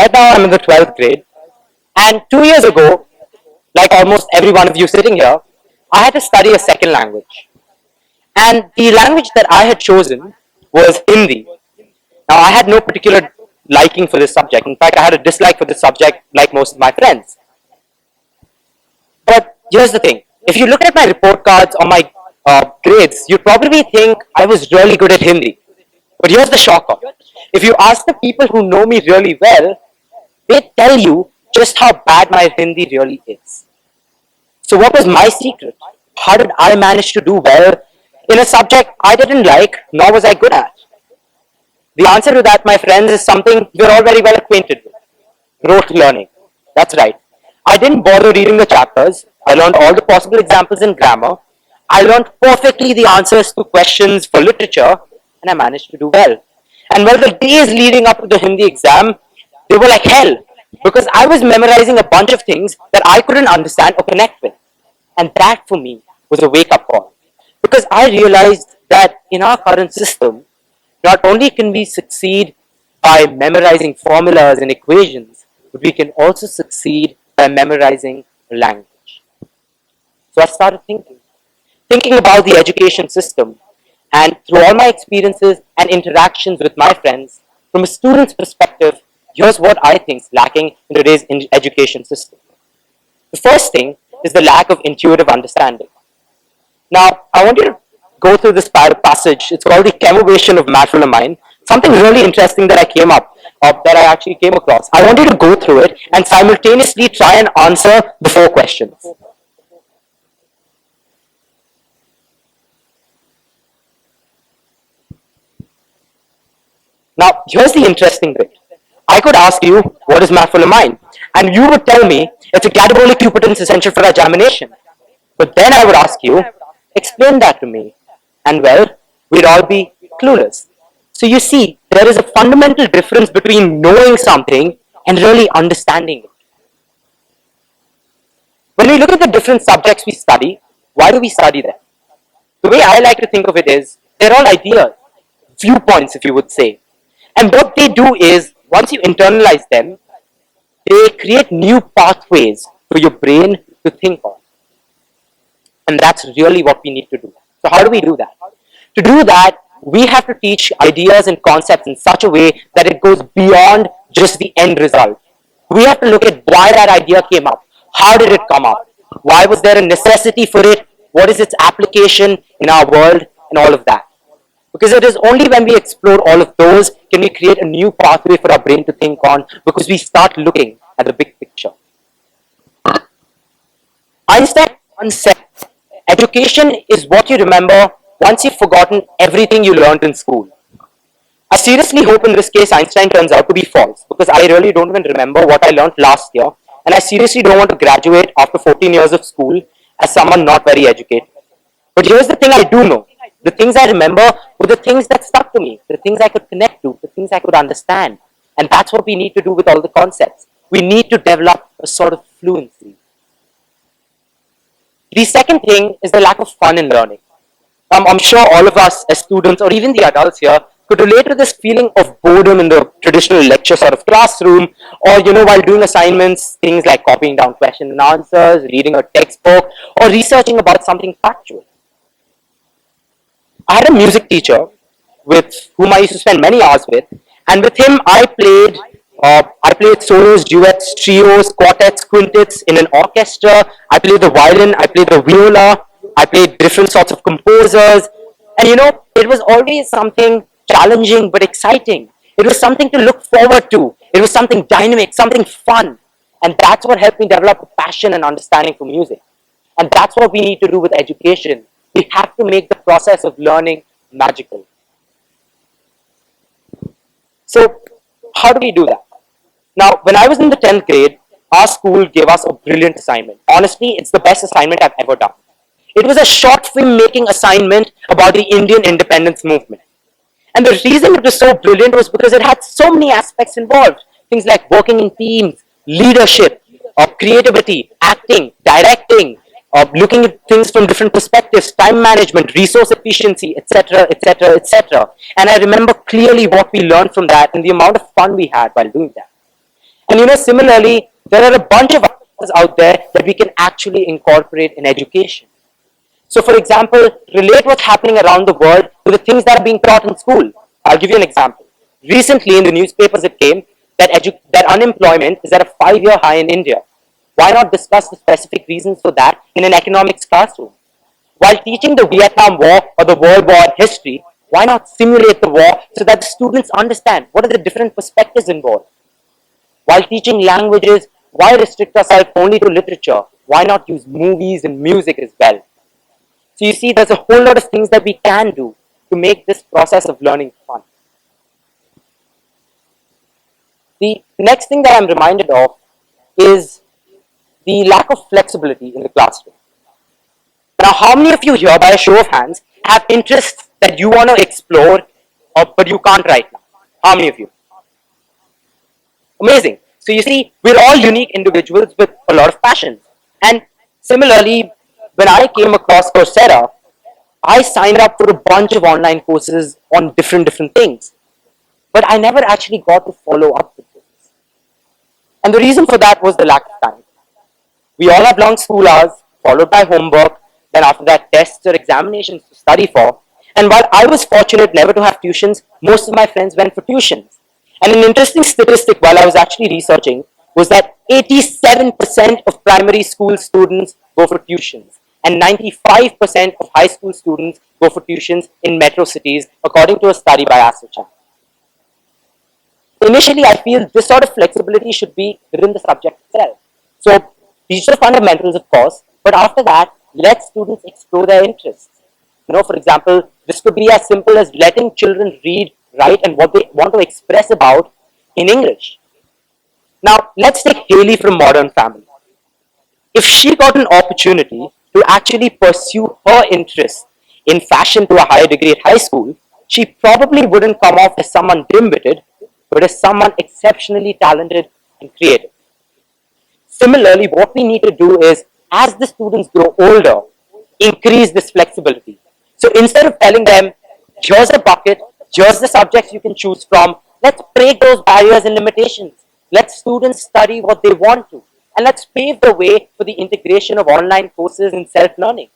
Right now I'm in the 12th grade, and 2 years ago, like almost every one of you sitting here, I had to study a second language. And the language that I had chosen was Hindi. Now, I had no particular liking for this subject. In fact, I had a dislike for this subject like most of my friends. But here's the thing. If you look at my report cards or my grades, you'd probably think I was really good at Hindi. But here's the shocker. If you ask the people who know me really well, they tell you just how bad my Hindi really is. So what was my secret? How did I manage to do well in a subject I didn't like, nor was I good at? The answer to that, my friends, is something we're all very well acquainted with. Rote learning. That's right. I didn't bother reading the chapters. I learned all the possible examples in grammar. I learned perfectly the answers to questions for literature, and I managed to do well. And well, the days leading up to the Hindi exam, they were like hell, because I was memorizing a bunch of things that I couldn't understand or connect with. And that for me was a wake-up call, because I realized that in our current system, not only can we succeed by memorizing formulas and equations, but we can also succeed by memorizing language. So I started thinking about the education system, and through all my experiences and interactions with my friends, from a student's perspective, here's what I think is lacking in today's education system. The first thing is the lack of intuitive understanding. Now, I want you to go through this passage. It's called the Chemovation of Matulamine. Something really interesting that I actually came across. I want you to go through it and simultaneously try and answer the 4 questions. Now, here's the interesting bit. I could ask you, what is matulamine? And you would tell me, it's a catabolic cupitins essential for examination. But then I would ask you, explain that to me. And well, we'd all be clueless. So you see, there is a fundamental difference between knowing something and really understanding it. When we look at the different subjects we study, why do we study them? The way I like to think of it is, they're all ideas, viewpoints if you would say. And what they do is, once you internalize them, they create new pathways for your brain to think on. And that's really what we need to do. So how do we do that? To do that, we have to teach ideas and concepts in such a way that it goes beyond just the end result. We have to look at why that idea came up. How did it come up? Why was there a necessity for it? What is its application in our world? And all of that. Because it is only when we explore all of those can we create a new pathway for our brain to think on, because we start looking at the big picture. Einstein once said, education is what you remember once you've forgotten everything you learned in school. I seriously hope in this case Einstein turns out to be false, because I really don't even remember what I learned last year, and I seriously don't want to graduate after 14 years of school as someone not very educated. But here's the thing I do know. The things I remember were the things that stuck to me, the things I could connect to, the things I could understand. And that's what we need to do with all the concepts. We need to develop a sort of fluency. The second thing is the lack of fun in learning. I'm sure all of us as students, or even the adults here, could relate to this feeling of boredom in the traditional lecture sort of classroom, or while doing assignments, things like copying down question and answers, reading a textbook, or researching about something factual. I had a music teacher with whom I used to spend many hours with, and with him I played solos, duets, trios, quartets, quintets in an orchestra. I played the violin, I played the viola, I played different sorts of composers, and it was always something challenging but exciting. It was something to look forward to. It was something dynamic, something fun, and that's what helped me develop a passion and understanding for music. And that's what we need to do with education. We have to make the process of learning magical. So, how do we do that? Now, when I was in the 10th grade, our school gave us a brilliant assignment. Honestly, it's the best assignment I've ever done. It was a short film making assignment about the Indian independence movement. And the reason it was so brilliant was because it had so many aspects involved. Things like working in teams, leadership, creativity, acting, directing, looking at things from different perspectives, time management, resource efficiency, etc., etc., etc. And I remember clearly what we learned from that and the amount of fun we had while doing that. And similarly, there are a bunch of others out there that we can actually incorporate in education. So, for example, relate what's happening around the world to the things that are being taught in school. I'll give you an example. Recently, in the newspapers, it came that that unemployment is at a 5-year high in India. Why not discuss the specific reasons for that in an economics classroom? While teaching the Vietnam War or the World War history, why not simulate the war so that the students understand what are the different perspectives involved? While teaching languages, why restrict ourselves only to literature? Why not use movies and music as well? So you see, there's a whole lot of things that we can do to make this process of learning fun. The next thing that I'm reminded of is the lack of flexibility in the classroom. Now, how many of you here, by a show of hands, have interests that you want to explore, but you can't right now? How many of you? Amazing. So you see, we're all unique individuals with a lot of passions. And similarly, when I came across Coursera, I signed up for a bunch of online courses on different things. But I never actually got to follow up with this. And the reason for that was the lack of time. We all have long school hours, followed by homework, then after that tests or examinations to study for. And while I was fortunate never to have tuitions, most of my friends went for tuitions. And an interesting statistic while I was actually researching was that 87% of primary school students go for tuitions and 95% of high school students go for tuitions in metro cities, according to a study by AstroCham. Initially, I feel this sort of flexibility should be within the subject itself. So, teach the fundamentals, of course, but after that, let students explore their interests. For example, this could be as simple as letting children read, write, and what they want to express about in English. Now, let's take Haley from Modern Family. If she got an opportunity to actually pursue her interest in fashion to a higher degree at high school, she probably wouldn't come off as someone dim-witted, but as someone exceptionally talented and creative. Similarly, what we need to do is, as the students grow older, increase this flexibility. So instead of telling them, here's a bucket, here's the subjects you can choose from, let's break those barriers and limitations. Let students study what they want to. And let's pave the way for the integration of online courses and self-learning.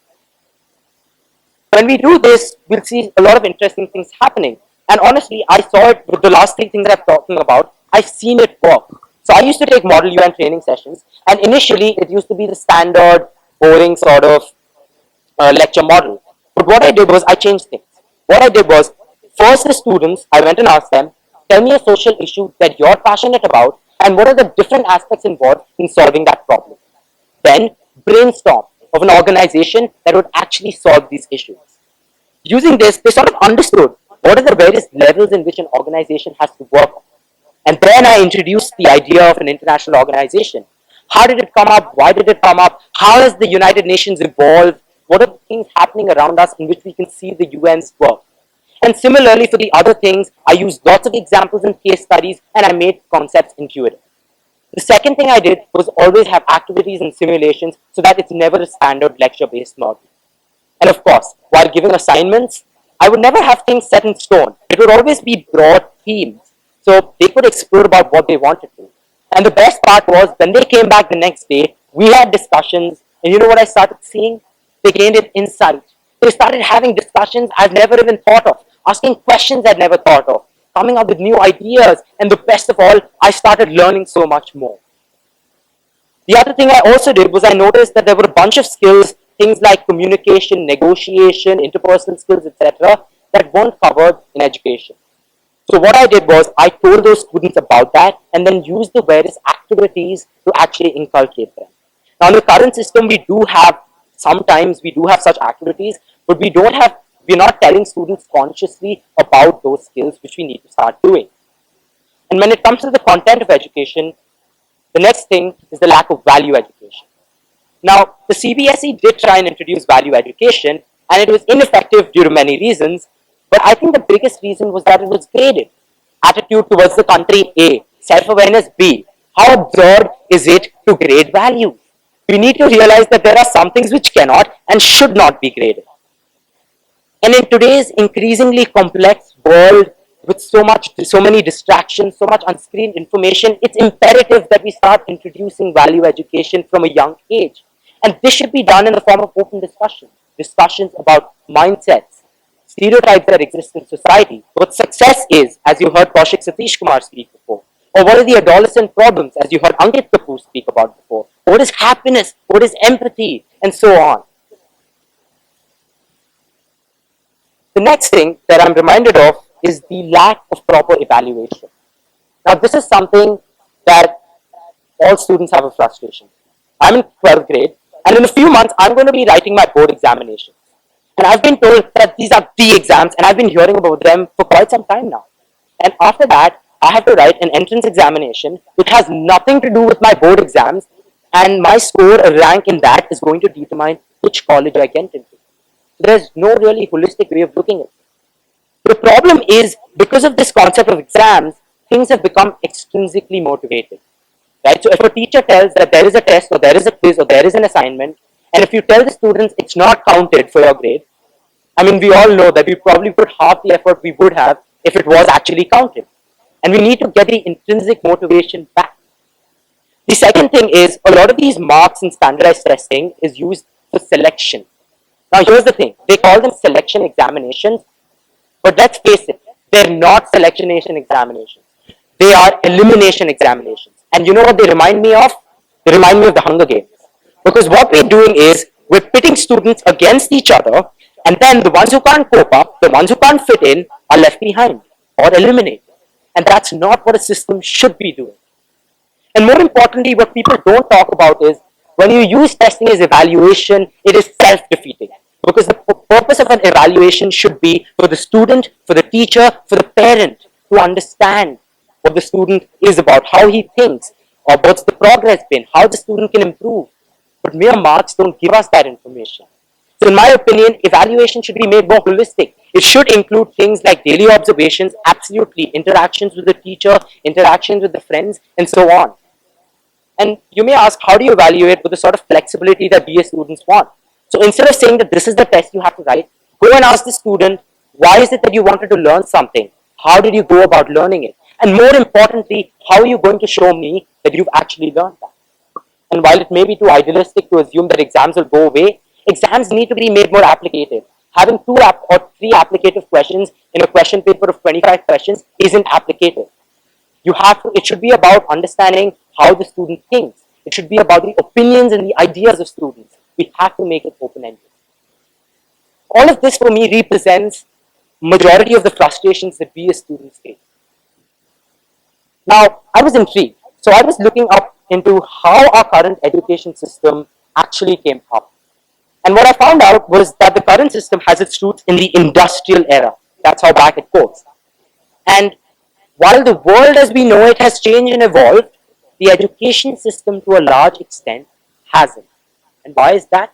When we do this, we'll see a lot of interesting things happening. And honestly, I saw it with the last three things that I'm talking about. I've seen it work. So I used to take Model UN training sessions, and initially it used to be the standard, boring sort of lecture model. But what I did was I changed things. What I did was, first the students, I went and asked them, tell me a social issue that you're passionate about, and what are the different aspects involved in solving that problem. Then brainstorm of an organization that would actually solve these issues. Using this, they sort of understood what are the various levels in which an organization has to work on. And then I introduced the idea of an international organization. How did it come up? Why did it come up? How has the United Nations evolved? What are the things happening around us in which we can see the UN's work? And similarly, for the other things, I used lots of examples and case studies, and I made concepts intuitive. The second thing I did was always have activities and simulations so that it's never a standard lecture-based model. And of course, while giving assignments, I would never have things set in stone. It would always be broad themes, so they could explore about what they wanted to. And the best part was, when they came back the next day, we had discussions, and you know what I started seeing? They gained an insight. They started having discussions I've never even thought of, asking questions I'd never thought of, coming up with new ideas, and the best of all, I started learning so much more. The other thing I also did was I noticed that there were a bunch of skills, things like communication, negotiation, interpersonal skills, etc., that weren't covered in education. So what I did was I told those students about that and then used the various activities to actually inculcate them. Now in the current system, sometimes we do have such activities, but we're not telling students consciously about those skills which we need to start doing. And when it comes to the content of education, the next thing is the lack of value education. Now, the CBSE did try and introduce value education, and it was ineffective due to many reasons, but I think the biggest reason was that it was graded. Attitude towards the country A, self-awareness B. How absurd is it to grade value? We need to realize that there are some things which cannot and should not be graded. And in today's increasingly complex world, with so many distractions, so much unscreened information, it's imperative that we start introducing value education from a young age. And this should be done in the form of open discussions about mindsets, stereotypes that exist in society, what success is, as you heard Kaushik Satish Kumar speak before, or what are the adolescent problems, as you heard Ankit Kapoor speak about before, what is happiness, what is empathy, and so on. The next thing that I'm reminded of is the lack of proper evaluation. Now, this is something that all students have a frustration. I'm in 12th grade, and in a few months, I'm going to be writing my board examinations. And I've been told that these are the exams, and I've been hearing about them for quite some time now. And after that, I have to write an entrance examination, which has nothing to do with my board exams, and my score or rank in that is going to determine which college I get into. There's no really holistic way of looking at it. The problem is, because of this concept of exams, things have become extrinsically motivated. Right? So if a teacher tells that there is a test or there is a quiz or there is an assignment, and if you tell the students it's not counted for your grade, I mean, we all know that we probably put half the effort we would have if it was actually counted. And we need to get the intrinsic motivation back. The second thing is, a lot of these marks in standardized testing is used for selection. Now, here's the thing. They call them selection examinations, but let's face it, they're not selection examinations. They are elimination examinations. And you know what they remind me of? They remind me of the Hunger Games. Because what we're doing is, we're pitting students against each other, and then the ones who can't cope up, the ones who can't fit in, are left behind or eliminated. And that's not what a system should be doing. And more importantly, what people don't talk about is, when you use testing as evaluation, it is self-defeating. Because the purpose of an evaluation should be for the student, for the teacher, for the parent to understand what the student is about, how he thinks, or what's the progress been, how the student can improve. But mere marks don't give us that information. So in my opinion, evaluation should be made more holistic. It should include things like daily observations, absolutely, interactions with the teacher, interactions with the friends, and so on. And you may ask, how do you evaluate with the sort of flexibility that BA students want? So instead of saying that this is the test you have to write, go and ask the student, why is it that you wanted to learn something? How did you go about learning it? And more importantly, how are you going to show me that you've actually learned that? And while it may be too idealistic to assume that exams will go away, exams need to be made more applicative. Having two or three applicative questions in a question paper of 25 questions isn't applicative. It should be about understanding how the student thinks. It should be about the opinions and the ideas of students. We have to make it open-ended. All of this for me represents majority of the frustrations that we as students face. Now, I was intrigued. So I was looking up into how our current education system actually came up. And what I found out was that the current system has its roots in the industrial era. That's how back it goes. And while the world as we know it has changed and evolved, the education system to a large extent hasn't. And why is that?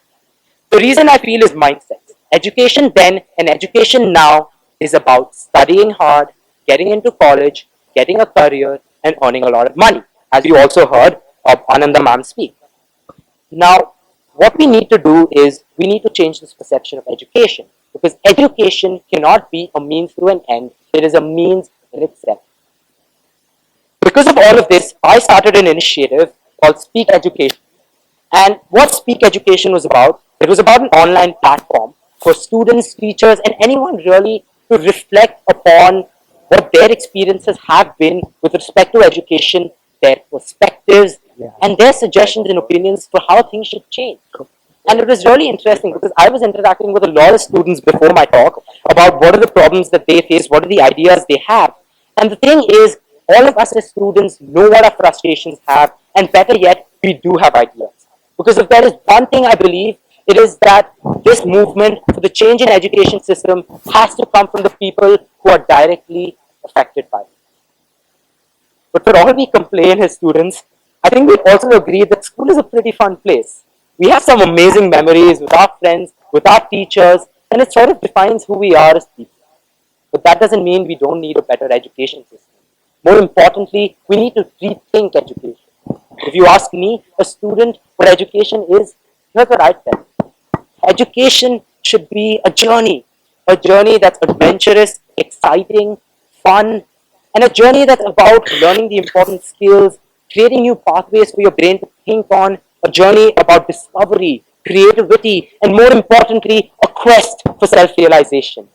The reason I feel is mindset. Education then and education now is about studying hard, getting into college, getting a career, and earning a lot of money, as you also heard of Ananda ma'am speak. Now, what we need to do is we need to change this perception of education, because education cannot be a means to an end. It is a means in itself. Because of all of this, I started an initiative called SpeakEducation. And what SpeakEducation was about, it was about an online platform for students, teachers, and anyone really to reflect upon what their experiences have been with respect to education, their perspectives, and their suggestions and opinions for how things should change. And it was really interesting because I was interacting with a lot of students before my talk about what are the problems that they face, what are the ideas they have. And the thing is, all of us as students know what our frustrations have, and better yet, we do have ideas. Because if there is one thing I believe, it is that this movement for the change in education system has to come from the people who are directly affected by it. But for all we complain as students, I think we also agree that school is a pretty fun place. We have some amazing memories with our friends, with our teachers, and it sort of defines who we are as people. But that doesn't mean we don't need a better education system. More importantly, we need to rethink education. If you ask me, a student, what education is, here's what I'd tell you. Education should be a journey that's adventurous, exciting, fun, and a journey that's about learning the important skills, creating new pathways for your brain to think on, a journey about discovery, creativity, and more importantly, a quest for self-realization.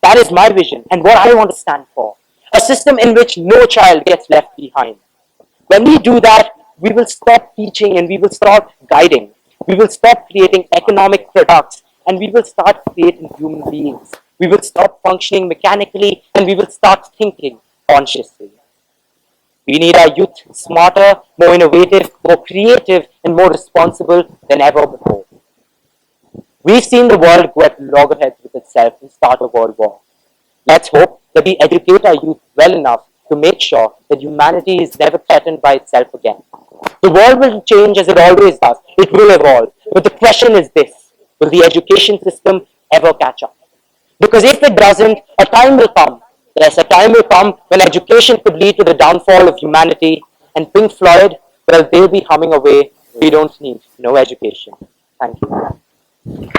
That is my vision and what I want to stand for. A system in which no child gets left behind. When we do that, we will stop teaching and we will start guiding. We will stop creating economic products and we will start creating human beings. We will stop functioning mechanically and we will start thinking consciously. We need our youth smarter, more innovative, more creative, and more responsible than ever before. We've seen the world go at loggerheads with itself and start a world war. Let's hope that we educate our youth well enough to make sure that humanity is never threatened by itself again. The world will change as it always does. It will evolve. But the question is this: will the education system ever catch up? Because if it doesn't, a time will come. Yes, a time will come when education could lead to the downfall of humanity, and Pink Floyd, well, they'll be humming away. We don't need no education. Thank you.